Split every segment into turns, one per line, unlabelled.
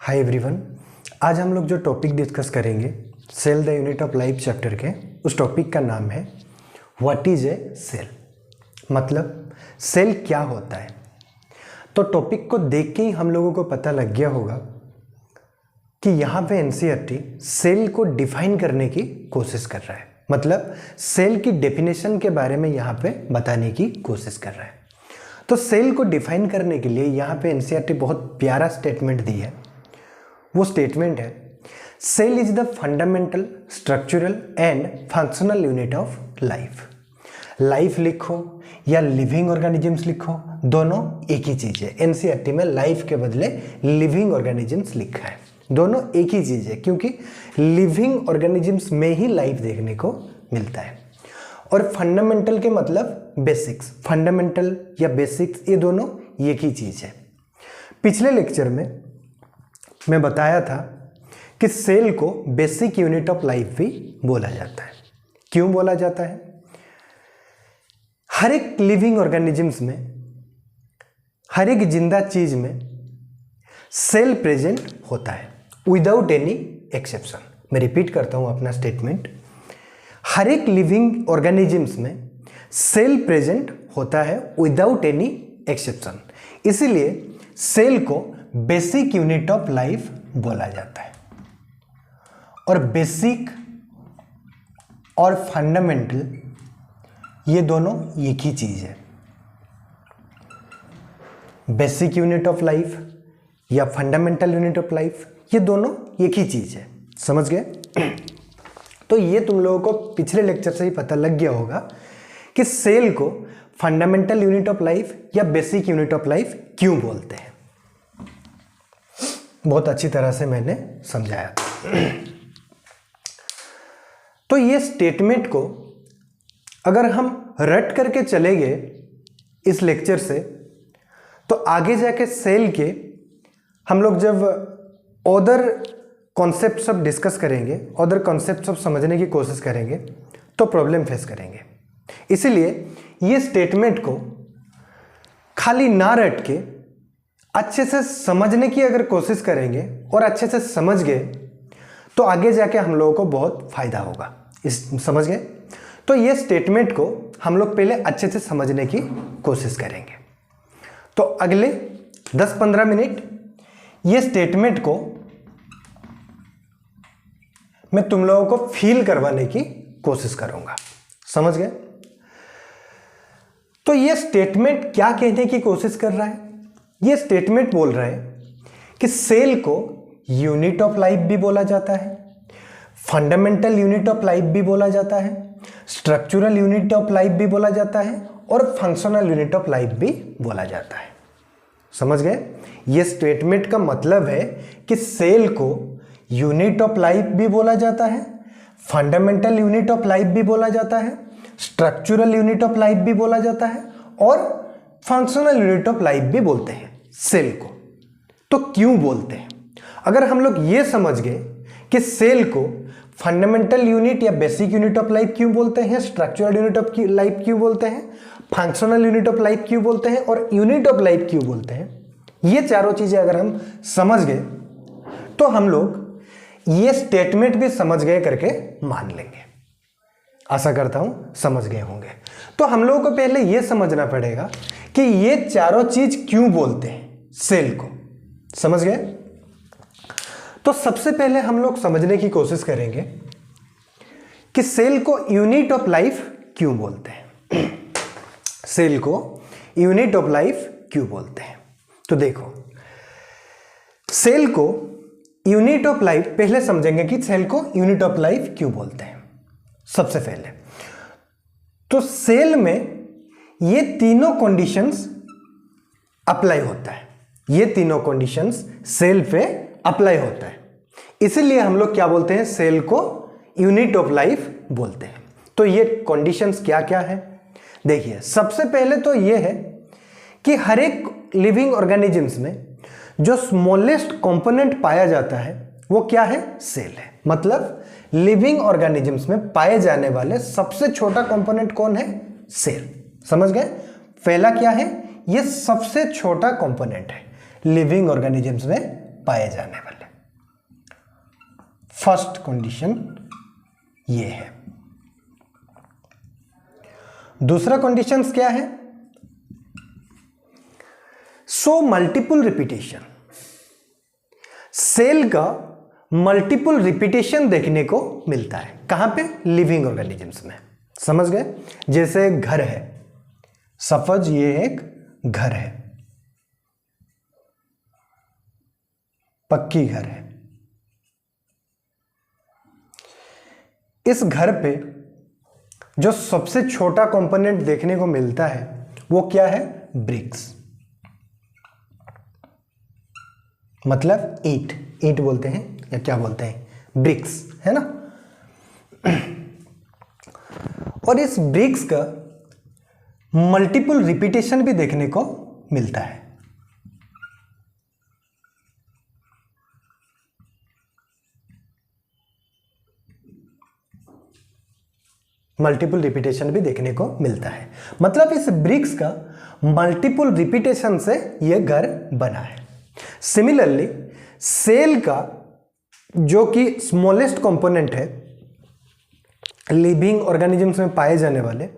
Hi everyone, आज हम लोग जो टॉपिक डिस्कस करेंगे cell the unit of life chapter के, उस टॉपिक का नाम है व्हाट इज ए सेल। मतलब सेल क्या होता है। तो टॉपिक को देख के ही हम लोगों को पता लग गया होगा कि यहाँ पे एनसीईआरटी सेल को डिफाइन करने की कोशिश कर रहा है। मतलब सेल की डेफिनेशन के बारे में यहाँ पे बताने की कोशिश कर रहा है। तो सेल को डिफाइन करने के लिए यहाँ पे एनसीईआरटी बहुत प्यारा स्टेटमेंट दी है। वो स्टेटमेंट है, cell is the fundamental structural and functional unit of life. Life लिखो या लिविंग ऑर्गेनिजम्स लिखो, दोनों एक ही चीज़ है। एनसीईआरटी में लाइफ के बदले लिविंग ऑर्गेनिजम्स लिखा है। दोनों एक ही चीज़ है क्योंकि लिविंग ऑर्गेनिजम्स में ही लाइफ देखने को मिलता है। और फंडामेंटल के मतलब बेसिक्स, फंडामेंटल या बेसिक्स ये दोनों एक ही चीज़ है। पिछले लेक्चर में मैं बताया था कि सेल को बेसिक यूनिट ऑफ लाइफ भी बोला जाता है। क्यों बोला जाता है? हर एक लिविंग ऑर्गेनिजम्स में, हर एक जिंदा चीज में सेल प्रेजेंट होता है विदाउट एनी एक्सेप्शन। मैं रिपीट करता हूं अपना स्टेटमेंट, हर एक लिविंग ऑर्गेनिजम्स में सेल प्रेजेंट होता है विदाउट एनी एक्सेप्शन। इसीलिए सेल को बेसिक यूनिट ऑफ लाइफ बोला जाता है। और बेसिक और फंडामेंटल ये दोनों एक ही चीज है। बेसिक यूनिट ऑफ लाइफ या फंडामेंटल यूनिट ऑफ लाइफ ये दोनों एक ही चीज है। समझ गए? तो ये तुम लोगों को पिछले लेक्चर से ही पता लग गया होगा कि सेल को फंडामेंटल यूनिट ऑफ लाइफ या बेसिक यूनिट ऑफ लाइफ क्यों बोलते हैं। बहुत अच्छी तरह से मैंने समझाया था। तो ये स्टेटमेंट को अगर हम रट करके चले गए इस लेक्चर से, तो आगे जाके सेल के हम लोग जब अदर कॉन्सेप्ट सब डिस्कस करेंगे, अदर कॉन्सेप्ट सब समझने की कोशिश करेंगे, तो प्रॉब्लम फेस करेंगे। इसीलिए ये स्टेटमेंट को खाली ना रट के अच्छे से समझने की अगर कोशिश करेंगे और अच्छे से समझ गए तो आगे जाके हम लोगों को बहुत फायदा होगा। समझ गए? तो ये स्टेटमेंट को हम लोग पहले अच्छे से समझने की कोशिश करेंगे। तो अगले 10-15 मिनट ये स्टेटमेंट को मैं तुम लोगों को फील करवाने की कोशिश करूंगा। समझ गए? तो ये स्टेटमेंट क्या कहने की कोशिश कर रहा है? ये स्टेटमेंट बोल रहा है कि सेल को यूनिट ऑफ लाइफ भी बोला जाता है, फंडामेंटल यूनिट ऑफ लाइफ भी बोला जाता है, स्ट्रक्चरल यूनिट ऑफ लाइफ भी बोला जाता है और फंक्शनल यूनिट ऑफ लाइफ भी बोला जाता है। समझ गए? ये स्टेटमेंट का मतलब है कि सेल को यूनिट ऑफ लाइफ भी बोला जाता है, फंडामेंटल यूनिट ऑफ लाइफ भी बोला जाता है, स्ट्रक्चरल यूनिट ऑफ लाइफ भी बोला जाता है और फंक्शनल यूनिट ऑफ लाइफ भी बोलते हैं सेल को। तो क्यों बोलते हैं? अगर हम लोग ये समझ गए कि सेल को फंडामेंटल यूनिट या बेसिक यूनिट ऑफ लाइफ क्यों बोलते हैं, स्ट्रक्चरल यूनिट ऑफ लाइफ क्यों बोलते हैं, फंक्शनल यूनिट ऑफ लाइफ क्यों बोलते हैं और यूनिट ऑफ लाइफ क्यों बोलते हैं, ये चारों चीजें अगर हम समझ गए तो हम लोग ये स्टेटमेंट भी समझ गए करके मान लेंगे। आशा करता हूं समझ गए होंगे। तो हम लोगों को पहले यह समझना पड़ेगा कि ये चारों चीज क्यों बोलते हैं सेल को। समझ गए? तो सबसे पहले हम लोग समझने की कोशिश करेंगे कि सेल को यूनिट ऑफ लाइफ क्यों बोलते हैं। सेल को यूनिट ऑफ लाइफ क्यों बोलते हैं? तो देखो, सेल को यूनिट ऑफ लाइफ पहले समझेंगे कि सेल को यूनिट ऑफ लाइफ क्यों बोलते हैं। सबसे पहले तो सेल में ये तीनों कंडीशंस अप्लाई होता है। ये तीनों कंडीशंस सेल पे अप्लाई होता है, इसीलिए हम लोग क्या बोलते हैं, सेल को यूनिट ऑफ लाइफ बोलते हैं। तो ये कंडीशंस क्या क्या है? देखिए, सबसे पहले तो ये है कि हर एक लिविंग ऑर्गेनिजम्स में जो स्मॉलेस्ट कंपोनेंट पाया जाता है वो क्या है? सेल है। मतलब लिविंग ऑर्गेनिजम्स में पाए जाने वाले सबसे छोटा कंपोनेंट कौन है? सेल। समझ गए? पहला क्या है? ये सबसे छोटा कंपोनेंट है लिविंग ऑर्गेनिजम्स में पाए जाने वाले। फर्स्ट कंडीशन ये है। दूसरा कंडीशन क्या है? सो मल्टीपल रिपीटेशन, सेल का मल्टीपल रिपीटेशन देखने को मिलता है। कहां पे? लिविंग ऑर्गेनिजम्स में। समझ गए? जैसे घर है, सपोज ये एक घर है, पक्की घर है। इस घर पे जो सबसे छोटा कंपोनेंट देखने को मिलता है वो क्या है? ब्रिक्स, मतलब ईंट। ईंट बोलते हैं या क्या बोलते हैं? ब्रिक्स, है ना। और इस ब्रिक्स का मल्टीपल रिपीटेशन भी देखने को मिलता है। मल्टीपल रिपीटेशन भी देखने को मिलता है, मतलब इस ब्रिक्स का मल्टीपल रिपीटेशन से यह घर बना है। सिमिलरली सेल का जो कि स्मॉलेस्ट कंपोनेंट है लिविंग ऑर्गेनिजम्स में पाए जाने वाले,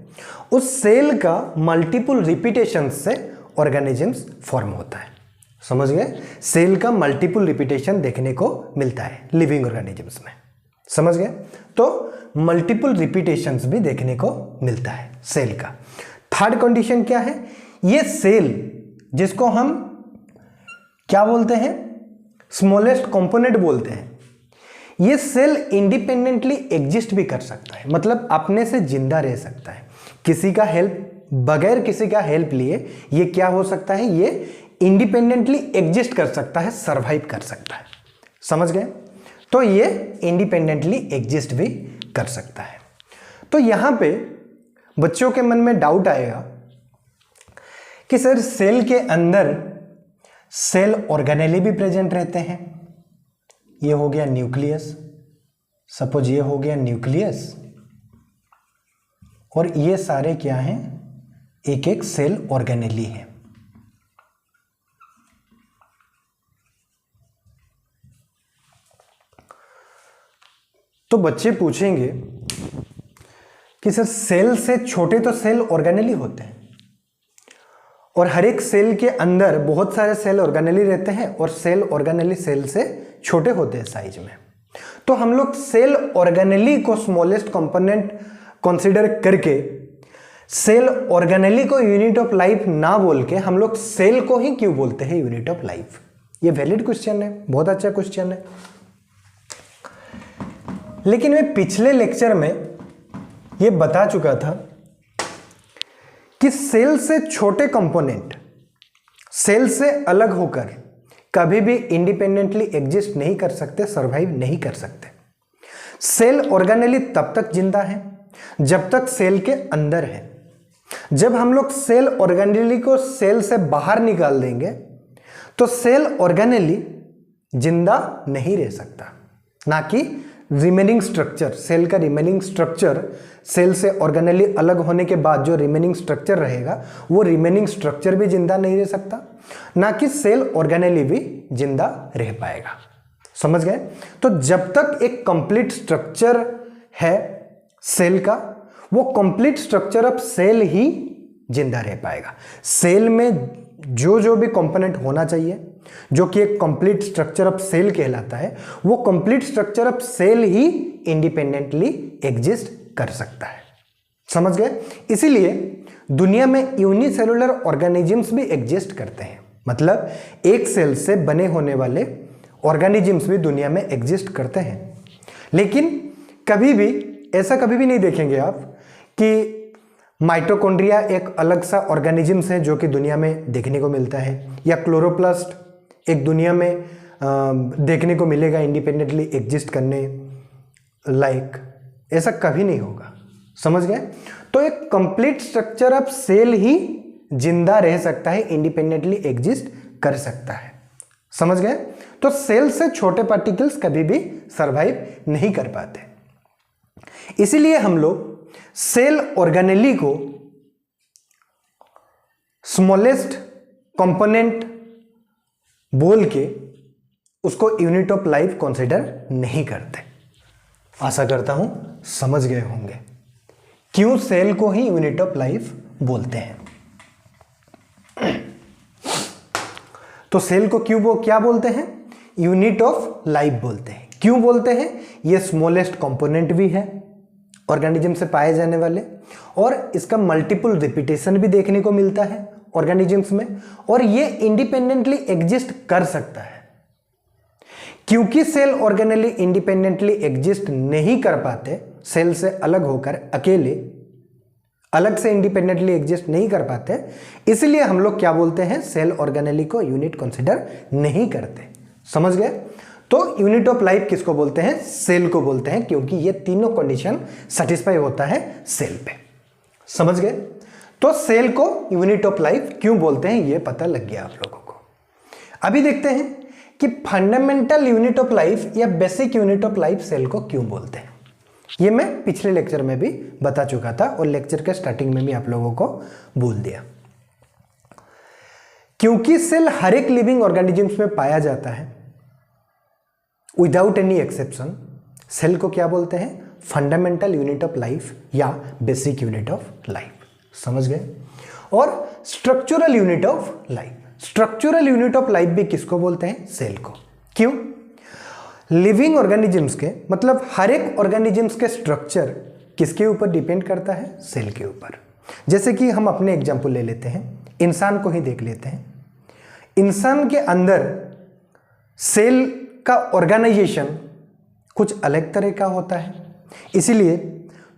उस सेल का मल्टीपल रिपीटेशन से ऑर्गेनिजम्स फॉर्म होता है। समझ गए? सेल का मल्टीपल रिपीटेशन देखने को मिलता है लिविंग ऑर्गेनिजम्स में। समझ गए? तो मल्टीपल रिपीटेशंस भी देखने को मिलता है सेल का। थर्ड कंडीशन क्या है? ये सेल जिसको हम क्या बोलते हैं? स्मॉलेस्ट कंपोनेंट बोलते हैं। ये सेल इंडिपेंडेंटली एग्जिस्ट भी कर सकता है, मतलब अपने से जिंदा रह सकता है, किसी का हेल्प, बगैर किसी का हेल्प लिए ये क्या हो सकता है? ये इंडिपेंडेंटली एग्जिस्ट कर सकता है, सरवाइव कर सकता है। समझ गए? तो ये इंडिपेंडेंटली एग्जिस्ट भी कर सकता है। तो यहां पे बच्चों के मन में डाउट आएगा कि सर सेल के अंदर सेल ऑर्गेनेली भी प्रेजेंट रहते हैं। ये हो गया न्यूक्लियस, सपोज ये हो गया न्यूक्लियस, और ये सारे क्या हैं? एक एक सेल ऑर्गेनेली है। तो बच्चे पूछेंगे कि सर सेल से छोटे तो सेल ऑर्गेनेली होते हैं, और हर एक सेल के अंदर बहुत सारे सेल ऑर्गेनेली रहते हैं, और सेल ऑर्गेनेली सेल से छोटे होते हैं साइज में। तो हम लोग सेल ऑर्गेनेली को स्मॉलेस्ट कंपोनेंट कंसीडर करके सेल ऑर्गेनेली को यूनिट ऑफ लाइफ ना बोल के हम लोग सेल को ही क्यों बोलते हैं यूनिट ऑफ लाइफ? ये वैलिड क्वेश्चन है, बहुत अच्छा क्वेश्चन है। लेकिन मैं पिछले लेक्चर में ये बता चुका था कि सेल से छोटे कंपोनेंट सेल से अलग होकर कभी भी इंडिपेंडेंटली एग्जिस्ट नहीं कर सकते, सरवाइव नहीं कर सकते। सेल ऑर्गेनेली तब तक जिंदा है जब तक सेल के अंदर है। जब हम लोग सेल ऑर्गेनेली को सेल से बाहर निकाल देंगे तो सेल ऑर्गेनेली जिंदा नहीं रह सकता, ना कि रिमेनिंग स्ट्रक्चर, सेल का रिमेनिंग स्ट्रक्चर, सेल से ऑर्गेनेली अलग होने के बाद जो रिमेनिंग स्ट्रक्चर रहेगा वो रिमेनिंग स्ट्रक्चर भी जिंदा नहीं रह सकता, ना कि सेल ऑर्गेनेली भी जिंदा रह पाएगा। समझ गए? तो जब तक एक कंप्लीट स्ट्रक्चर है सेल का, वो कंप्लीट स्ट्रक्चर ऑफ सेल ही जिंदा रह पाएगा। सेल में जो भी कंपोनेंट होना चाहिए, जो कि एक कंप्लीट स्ट्रक्चर ऑफ सेल कहलाता है, वो कंप्लीट स्ट्रक्चर ऑफ सेल ही इंडिपेंडेंटली एग्जिस्ट कर सकता है। समझ गए? इसीलिए दुनिया में यूनिसेलुलर ऑर्गेनिजम्स भी एग्जिस्ट करते हैं, मतलब एक सेल से बने होने वाले ऑर्गेनिजम्स भी दुनिया में एग्जिस्ट करते हैं। लेकिन कभी भी ऐसा कभी भी नहीं देखेंगे आप कि माइटोकॉन्ड्रिया एक अलग सा ऑर्गेनिजम्स है जो कि दुनिया में देखने को मिलता है, या क्लोरोप्लास्ट एक दुनिया में देखने को मिलेगा इंडिपेंडेंटली एग्जिस्ट करने लाइक। ऐसा कभी नहीं होगा। समझ गए? तो एक कंप्लीट स्ट्रक्चर ऑफ सेल ही जिंदा रह सकता है, इंडिपेंडेंटली एग्जिस्ट कर सकता है। समझ गए? तो सेल से छोटे पार्टिकल्स कभी भी सरवाइव नहीं कर पाते। इसीलिए हम लोग सेल ऑर्गेनेली को स्मॉलेस्ट कंपोनेंट बोल के उसको यूनिट ऑफ लाइफ कंसीडर नहीं करते। आशा करता हूं समझ गए होंगे क्यों सेल को ही यूनिट ऑफ लाइफ बोलते हैं। तो सेल को क्यों क्या बोलते हैं? यूनिट ऑफ लाइफ बोलते हैं। क्यों बोलते हैं? ये स्मॉलेस्ट कंपोनेंट भी है ऑर्गेनिज्म से पाए जाने वाले, और इसका मल्टीपल रिपीटेशन भी देखने को मिलता है ऑर्गेनिजम्स में, और ये इंडिपेंडेंटली एग्जिस्ट कर सकता है। क्योंकि सेल ऑर्गेनली इंडिपेंडेंटली एग्जिस्ट नहीं कर पाते, सेल से अलग होकर अकेले अलग से इंडिपेंडेंटली एग्जिस्ट नहीं कर पाते, इसलिए हम लोग क्या बोलते हैं? सेल ऑर्गेनली को यूनिट कंसीडर नहीं करते। समझ गए? तो यूनिट ऑफ लाइफ किसको बोलते हैं? सेल को बोलते हैं, क्योंकि ये तीनों कंडीशन सेटिस्फाई होता है सेल पे। समझ गए? तो सेल को यूनिट ऑफ लाइफ क्यों बोलते हैं ये पता लग गया आप लोगों को। अभी देखते हैं कि फंडामेंटल यूनिट ऑफ लाइफ या basic unit of life cell को क्यों बोलते हैं। ये मैं पिछले लेक्चर में भी बता चुका था और लेक्चर के स्टार्टिंग में भी आप लोगों को बोल दिया। क्योंकि सेल हर एक लिविंग ऑर्गेनिजम्स में पाया जाता है विदाउट एनी एक्सेप्शन, सेल को क्या बोलते हैं? फंडामेंटल यूनिट ऑफ लाइफ या बेसिक यूनिट ऑफ लाइफ। समझ गए? और structural unit of life, structural unit of life भी किसको बोलते हैं? सेल को। क्यों? लिविंग ऑर्गेनिजम्स के मतलब हर एक ऑर्गेनिजम्स के स्ट्रक्चर किसके ऊपर डिपेंड करता है? सेल के ऊपर। जैसे कि हम अपने एग्जांपल ले लेते हैं, इंसान को ही देख लेते हैं। इंसान के अंदर सेल का ऑर्गेनाइजेशन कुछ अलग तरह का होता है, इसीलिए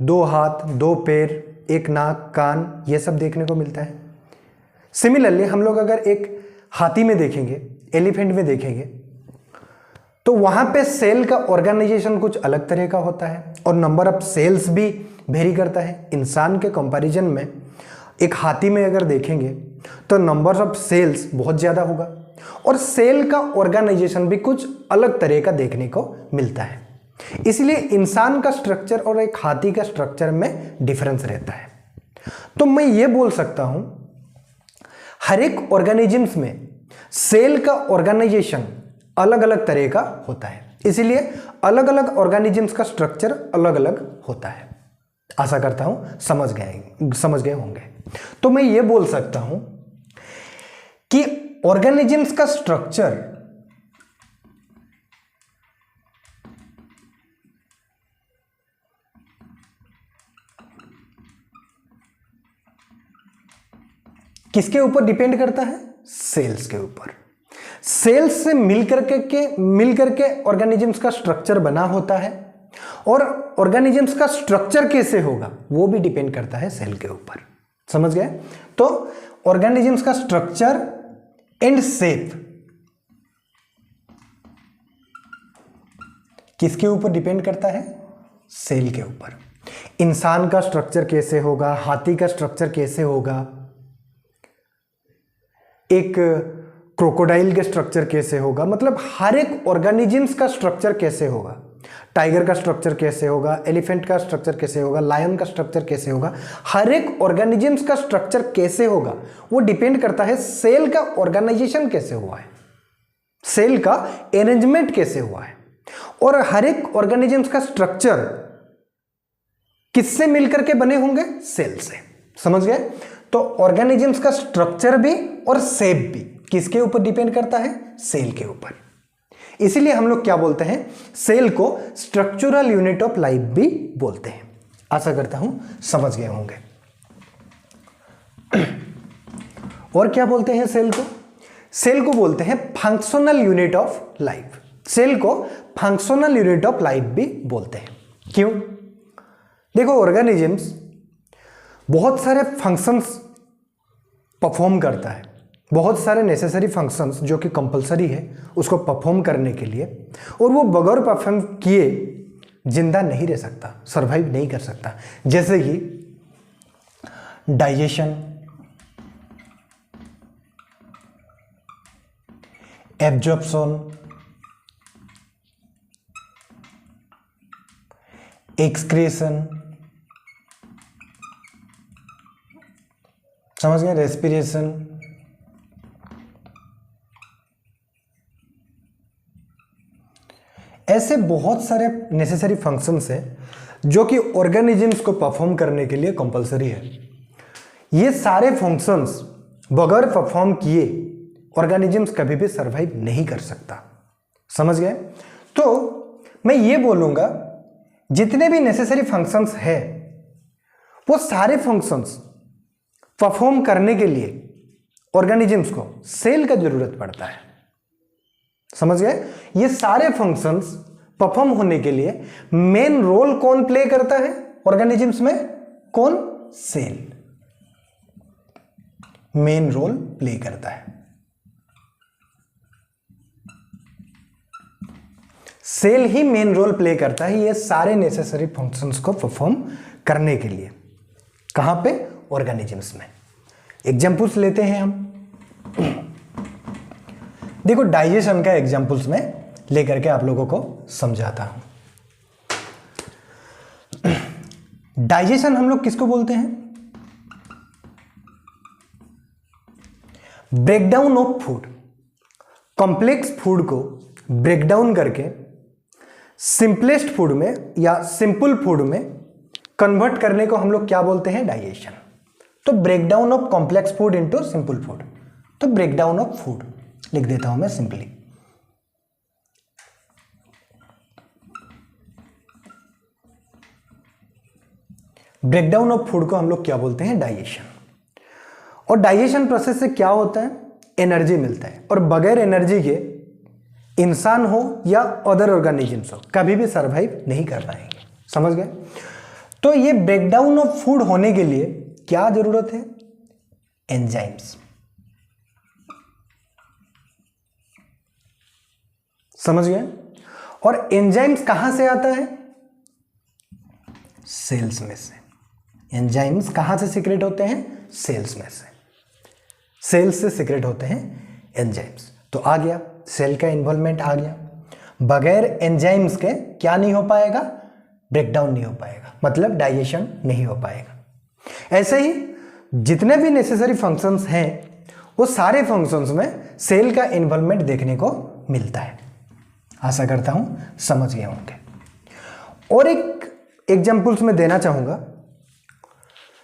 2 हाथ, 2 पैर, 1 नाक, कान, ये सब देखने को मिलता है। सिमिलरली हम लोग अगर एक हाथी में देखेंगे, एलिफेंट में देखेंगे, तो वहां पे सेल का ऑर्गेनाइजेशन कुछ अलग तरह का होता है और नंबर ऑफ सेल्स भी वेरी करता है। इंसान के कंपैरिजन में एक हाथी में अगर देखेंगे तो नंबर ऑफ सेल्स बहुत ज़्यादा होगा और सेल का ऑर्गेनाइजेशन भी कुछ अलग तरह का देखने को मिलता है। इसलिए इंसान का स्ट्रक्चर और एक हाथी का स्ट्रक्चर में डिफरेंस रहता है। तो मैं ये बोल सकता हूं हर एक ऑर्गेनिजम्स में सेल का ऑर्गेनाइजेशन अलग अलग तरह का होता है, इसलिए अलग अलग ऑर्गेनिजम्स का स्ट्रक्चर अलग अलग होता है। आशा करता हूं समझ गए होंगे। तो मैं ये बोल सकता हूं कि ऑर्गेनिजम्स का स्ट्रक्चर किसके ऊपर डिपेंड करता है? सेल्स के ऊपर। सेल्स से मिलकर के ऑर्गेनिजम्स का स्ट्रक्चर बना होता है और ऑर्गेनिजम्स का स्ट्रक्चर कैसे होगा वो भी डिपेंड करता है सेल के ऊपर। समझ गए? तो ऑर्गेनिजम्स का स्ट्रक्चर एंड शेप किसके ऊपर डिपेंड करता है? सेल के ऊपर। इंसान का स्ट्रक्चर कैसे होगा, हाथी का स्ट्रक्चर कैसे होगा, एक क्रोकोडाइल का स्ट्रक्चर कैसे होगा, मतलब हर एक ऑर्गेनिजम्स का स्ट्रक्चर कैसे होगा, टाइगर का स्ट्रक्चर कैसे होगा, एलिफेंट का स्ट्रक्चर कैसे होगा, लायन का स्ट्रक्चर कैसे होगा, हर एक ऑर्गेनिजम्स का स्ट्रक्चर कैसे होगा वो डिपेंड करता है सेल का ऑर्गेनाइजेशन कैसे हुआ है, सेल का अरेंजमेंट कैसे हुआ है। और हर एक ऑर्गेनिजम्स का स्ट्रक्चर किससे मिलकर के बने होंगे? सेल से। समझ गए? तो ऑर्गेनिजम्स का स्ट्रक्चर भी और शेप भी किसके ऊपर डिपेंड करता है? सेल के ऊपर। इसीलिए हम लोग क्या बोलते हैं? सेल को स्ट्रक्चरल यूनिट ऑफ लाइफ भी बोलते हैं। आशा करता हूं समझ गए होंगे। और क्या बोलते हैं सेल को? सेल को बोलते हैं functional unit of life. Cell को फंक्शनल यूनिट ऑफ लाइफ भी बोलते हैं। क्यों? देखो, ऑर्गेनिजम्स बहुत सारे फंक्शंस परफॉर्म करता है, बहुत सारे नेसेसरी फंक्शंस जो कि कंपलसरी है उसको परफॉर्म करने के लिए, और वो बगैर परफॉर्म किए जिंदा नहीं रह सकता, सरवाइव नहीं कर सकता। जैसे कि डाइजेशन, एब्जॉर्प्शन, एक्सक्रीशन, समझ गए, रेस्पिरेशन, ऐसे बहुत सारे नेसेसरी फंक्शंस हैं जो कि ऑर्गेनिजम्स को परफॉर्म करने के लिए कंपलसरी है। ये सारे फंक्शंस बगैर परफॉर्म किए ऑर्गेनिजम्स कभी भी सरवाइव नहीं कर सकता। समझ गए? तो मैं ये बोलूंगा जितने भी नेसेसरी फंक्शंस है वो सारे फंक्शंस परफॉर्म करने के लिए ऑर्गेनिजम्स को सेल का जरूरत पड़ता है। समझ गए? ये सारे फंक्शंस परफॉर्म होने के लिए मेन रोल कौन प्ले करता है ऑर्गेनिजम्स में? कौन? सेल मेन रोल प्ले करता है। सेल ही मेन रोल प्ले करता है ये सारे नेसेसरी फंक्शंस को परफॉर्म करने के लिए। कहां पे? ऑर्गेनिजम्स में। एग्जांपल्स लेते हैं हम। देखो डाइजेशन का एग्जांपल्स में लेकर के आप लोगों को समझाता हूं। डाइजेशन हम लोग किसको बोलते हैं? Breakdown of food. Complex food को ब्रेकडाउन करके सिंपलेस्ट फूड में या सिंपल फूड में कन्वर्ट करने को हम लोग क्या बोलते हैं? डाइजेशन। तो breakdown of complex food into simple food, तो ब्रेकडाउन ऑफ फूड लिख देता हूं मैं सिंपली। ब्रेकडाउन ऑफ फूड को हम लोग क्या बोलते हैं? डाइजेशन। और डाइजेशन प्रोसेस से क्या होता है? एनर्जी मिलता है, और बगैर एनर्जी के इंसान हो या अदर ऑर्गेनिजम्स हो कभी भी सरवाइव नहीं कर पाएंगे। समझ गए? तो ये ब्रेकडाउन ऑफ फूड होने के लिए क्या जरूरत है? एंजाइम्स। समझ गए? और एंजाइम्स कहां से आता है? सेल्स में से। एंजाइम्स कहां से सीक्रेट होते हैं? सेल्स में से। सेल्स से सीक्रेट होते हैं एंजाइम्स। तो आ गया, सेल का इन्वॉल्वमेंट आ गया। बगैर एंजाइम्स के क्या नहीं हो पाएगा? ब्रेकडाउन नहीं हो पाएगा, मतलब डाइजेशन नहीं हो पाएगा। ऐसे ही जितने भी नेसेसरी फंक्शंस हैं वो सारे फंक्शंस में सेल का इन्वॉल्वमेंट देखने को मिलता है। आशा करता हूं समझ गए होंगे। और एक एग्जांपल्स में देना चाहूंगा,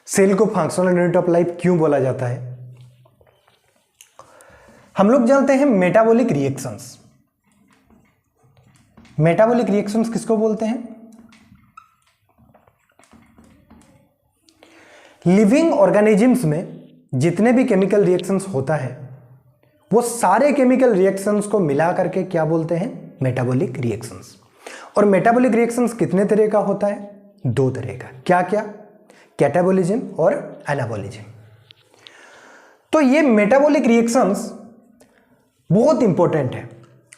सेल को फंक्शनल यूनिट ऑफ लाइफ क्यों बोला जाता है? हम लोग जानते हैं मेटाबॉलिक रिएक्शंस। मेटाबॉलिक रिएक्शंस किसको बोलते हैं? लिविंग ऑर्गेनिजम्स में जितने भी केमिकल रिएक्शंस होता है वो सारे केमिकल रिएक्शंस को मिला करके क्या बोलते हैं? Metabolic reactions. और मेटाबॉलिक रिएक्शंस कितने तरह का होता है? दो तरह का। क्या क्या? कैटाबॉलिज्म और एनाबॉलिज्म। तो ये मेटाबॉलिक रिएक्शंस बहुत इंपॉर्टेंट है।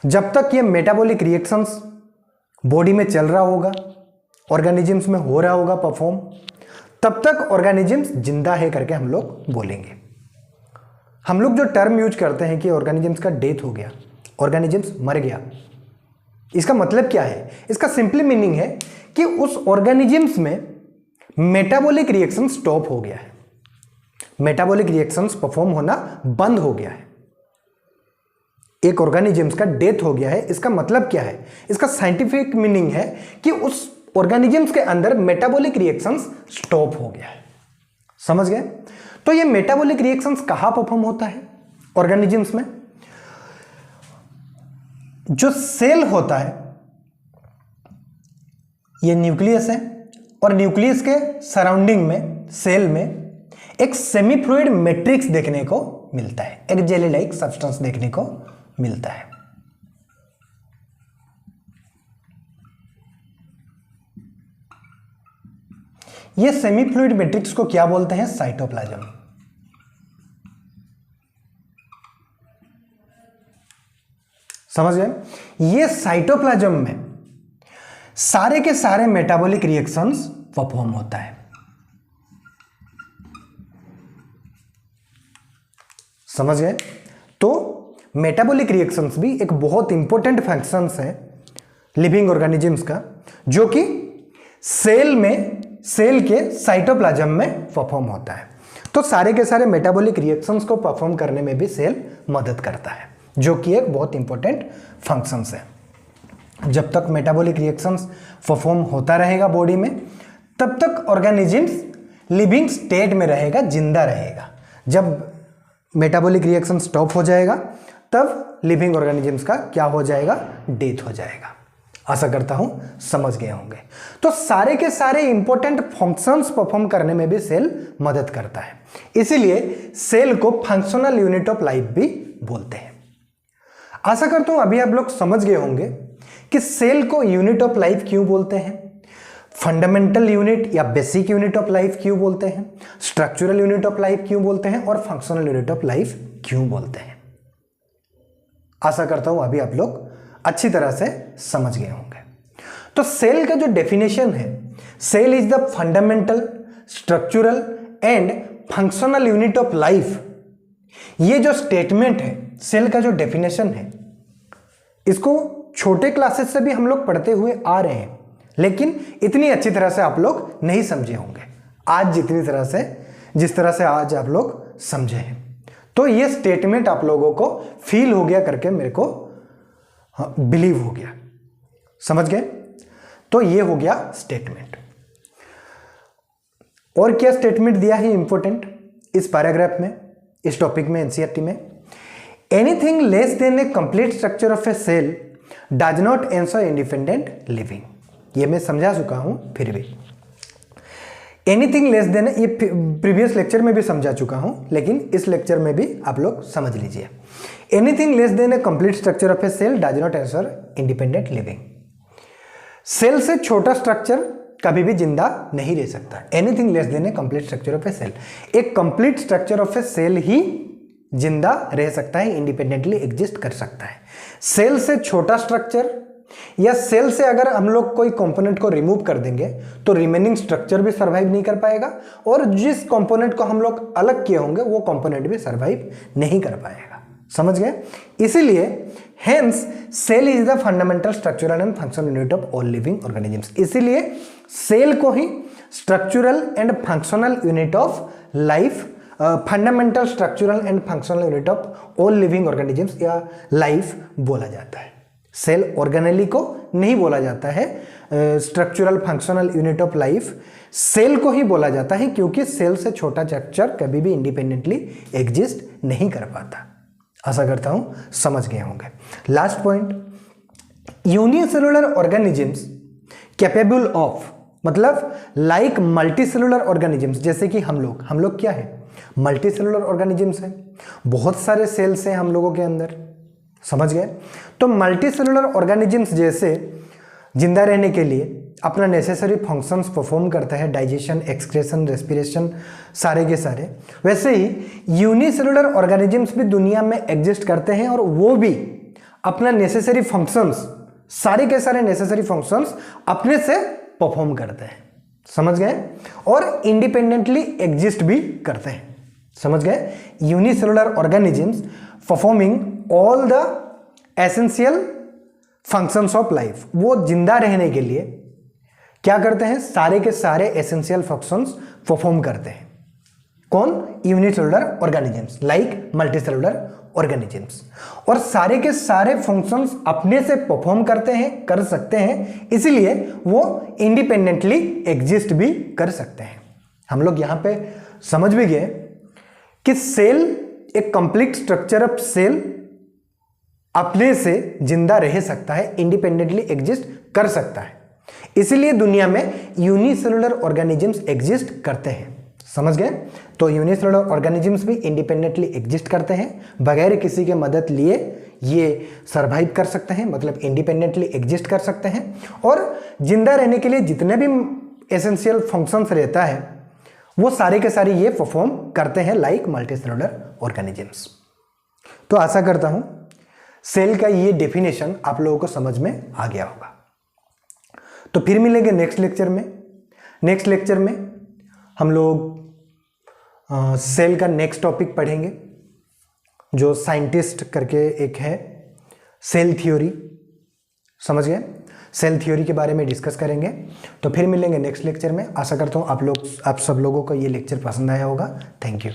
जब तक ये मेटाबॉलिक रिएक्शंस बॉडी में चल रहा होगा, ऑर्गेनिजम्स में हो रहा होगा परफॉर्म, तब तक ऑर्गेनिजम्स जिंदा है करके हम लोग बोलेंगे। हम लोग जो टर्म यूज करते हैं कि ऑर्गेनिजम्स का डेथ हो गया, ऑर्गेनिजम्स मर गया, इसका मतलब क्या है? इसका सिंपली मीनिंग है कि उस ऑर्गेनिजम्स में मेटाबॉलिक रिएक्शन स्टॉप हो गया है, मेटाबॉलिक रिएक्शंस परफॉर्म होना बंद हो गया है। एक ऑर्गेनिजम्स का डेथ हो गया है, इसका मतलब क्या है? इसका साइंटिफिक मीनिंग है कि उस ऑर्गेनिजम्स के अंदर मेटाबॉलिक रिएक्शंस स्टॉप हो गया है। समझ गए? तो ये मेटाबॉलिक रिएक्शंस कहां परफॉर्म होता है ऑर्गेनिजम्स में? जो सेल होता है ये न्यूक्लियस है, और न्यूक्लियस के सराउंडिंग में सेल में एक सेमी फ्लूइड मैट्रिक्स देखने को मिलता है, एक जेली लाइक सब्सटेंस देखने को मिलता है। ये सेमी फ्लूइड मैट्रिक्स को क्या बोलते हैं? साइटोप्लाज्म। समझ गए? ये साइटोप्लाज्म में सारे के सारे मेटाबॉलिक रिएक्शंस परफॉर्म होता है। समझ गए? तो मेटाबॉलिक रिएक्शंस भी एक बहुत इंपॉर्टेंट फंक्शंस है लिविंग ऑर्गेनिजम्स का, जो कि सेल में, सेल के साइटोप्लाज्म में परफॉर्म होता है। तो सारे के सारे मेटाबॉलिक रिएक्शंस को परफॉर्म करने में भी सेल मदद करता है, जो कि एक बहुत इंपॉर्टेंट फंक्शंस है। जब तक मेटाबॉलिक रिएक्शंस परफॉर्म होता रहेगा बॉडी में, तब तक ऑर्गेनिजम्स लिविंग स्टेट में रहेगा, जिंदा रहेगा। जब मेटाबॉलिक रिएक्शन स्टॉप हो जाएगा तब लिविंग ऑर्गेनिजम्स का क्या हो जाएगा, डेथ हो जाएगा। आशा करता हूं समझ गए होंगे। तो सारे के सारे इंपॉर्टेंट फंक्शंस परफॉर्म करने में भी सेल मदद करता है, इसीलिए सेल को फंक्शनल यूनिट ऑफ लाइफ भी बोलते हैं। आशा करता हूं अभी आप लोग समझ गए होंगे कि सेल को यूनिट ऑफ लाइफ क्यों बोलते हैं, फंडामेंटल यूनिट या बेसिक यूनिट ऑफ लाइफ क्यों बोलते हैं, स्ट्रक्चरल यूनिट ऑफ लाइफ क्यों बोलते हैं और फंक्शनल यूनिट ऑफ लाइफ क्यों बोलते हैं। आशा करता हूं अभी आप लोग अच्छी तरह से समझ गए होंगे। तो सेल का जो डेफिनेशन है, cell is the fundamental, structural and functional unit of life. ये जो स्टेटमेंट है, सेल का जो डेफिनेशन है, इसको छोटे क्लासेस से भी हम लोग पढ़ते हुए आ रहे हैं, लेकिन इतनी अच्छी तरह से आप लोग नहीं समझे होंगे आज जिस तरह से आज आप लोग समझे हैं। तो ये स्टेटमेंट आप लोगों को फील हो गया करके मेरे को बिलीव हो गया, समझ गए। तो ये हो गया स्टेटमेंट। और क्या स्टेटमेंट दिया है इंपॉर्टेंट इस पैराग्राफ में, इस टॉपिक में, एनसीईआरटी में, anything less than a complete structure of a cell does not answer independent living. ये मैं समझा चुका हूं, फिर भी एनीथिंग लेस देन, ये प्रीवियस लेक्चर में भी समझा चुका हूं, लेकिन इस लेक्चर में भी आप लोग समझ लीजिए। Anything less than a complete structure of a cell does not answer independent living. Cell से छोटा स्ट्रक्चर कभी भी जिंदा नहीं रह सकता। Anything less than a complete structure of a cell, एक complete structure of a cell ही जिंदा रह सकता है, इंडिपेंडेंटली एग्जिस्ट कर सकता है। सेल से छोटा स्ट्रक्चर या सेल से अगर हम लोग कोई कंपोनेंट को रिमूव कर देंगे तो रिमेनिंग स्ट्रक्चर भी सर्वाइव नहीं कर पाएगा, और जिस कंपोनेंट को हम लोग अलग किए होंगे वो कंपोनेंट भी सर्वाइव नहीं कर पाएगा। समझ गए। इसीलिए hence cell is the fundamental, structural and functional unit of all living organisms. इसीलिए सेल को ही structural and functional unit of life, fundamental, structural and functional unit of all living organisms या लाइफ बोला जाता है। सेल ऑर्गेनेली को नहीं बोला जाता है structural functional unit of life, cell को ही बोला जाता है, क्योंकि सेल से छोटा स्ट्रक्चर कभी भी इंडिपेंडेंटली एग्जिस्ट नहीं कर पाता। आशा करता हूं समझ गए होंगे। Last point, unicellular organisms capable of, मतलब लाइक मल्टीसेलुलर ऑर्गेनिजम्स, जैसे कि हम लोग क्या है, मल्टीसेलुलर ऑर्गेनिजम्स हैं, बहुत सारे सेल्स हैं हम लोगों के अंदर, समझ गए। तो मल्टीसेलुलर ऑर्गेनिजम्स जैसे जिंदा रहने के लिए अपना नेसेसरी फंक्शंस परफॉर्म करता है, डाइजेशन, एक्सक्रेशन, रेस्पिरेशन, सारे के सारे, वैसे ही यूनिसेलुलर ऑर्गेनिजम्स भी दुनिया में एग्जिस्ट करते हैं, और वो भी अपना नेसेसरी फंक्शंस, सारे के सारे नेसेसरी फंक्शंस अपने से परफॉर्म करते हैं, समझ गए, और इंडिपेंडेंटली एग्जिस्ट भी करते हैं, समझ गए। Unicellular organisms performing all the essential functions of life, वो जिंदा रहने के लिए क्या करते हैं, सारे के सारे एसेंशियल फंक्शंस परफॉर्म करते हैं। कौन? Unicellular organisms like multicellular organisms, और सारे के सारे फंक्शंस अपने से परफॉर्म करते हैं, कर सकते हैं, इसीलिए वो इंडिपेंडेंटली एग्जिस्ट भी कर सकते हैं। हम लोग यहां पे समझ भी गए कि सेल, एक कंप्लीट स्ट्रक्चर ऑफ सेल अपने से जिंदा रह सकता है, इंडिपेंडेंटली एग्जिस्ट कर सकता है, इसीलिए दुनिया में यूनिसेलुलर ऑर्गेनिजम्स एग्जिस्ट करते हैं, समझ गए। तो यूनिसेलुलर ऑर्गेनिजम्स भी इंडिपेंडेंटली एग्जिस्ट करते हैं, बगैर किसी के मदद लिए ये सरवाइव कर सकते हैं, मतलब इंडिपेंडेंटली एग्जिस्ट कर सकते हैं, और जिंदा रहने के लिए जितने भी एसेंशियल फंक्शंस रहता है वो सारे के सारे ये परफॉर्म करते हैं लाइक मल्टीसेलुलर ऑर्गेनिजम्स। तो आशा करता हूं सेल का ये डेफिनेशन आप लोगों को समझ में आ गया होगा। तो फिर मिलेंगे नेक्स्ट लेक्चर में। नेक्स्ट लेक्चर में हम लोग सेल का नेक्स्ट टॉपिक पढ़ेंगे, जो साइंटिस्ट करके एक है, सेल थ्योरी, समझ गए। सेल थ्योरी के बारे में डिस्कस करेंगे। तो फिर मिलेंगे नेक्स्ट लेक्चर में। आशा करता हूँ आप सब लोगों को ये लेक्चर पसंद आया होगा। Thank you.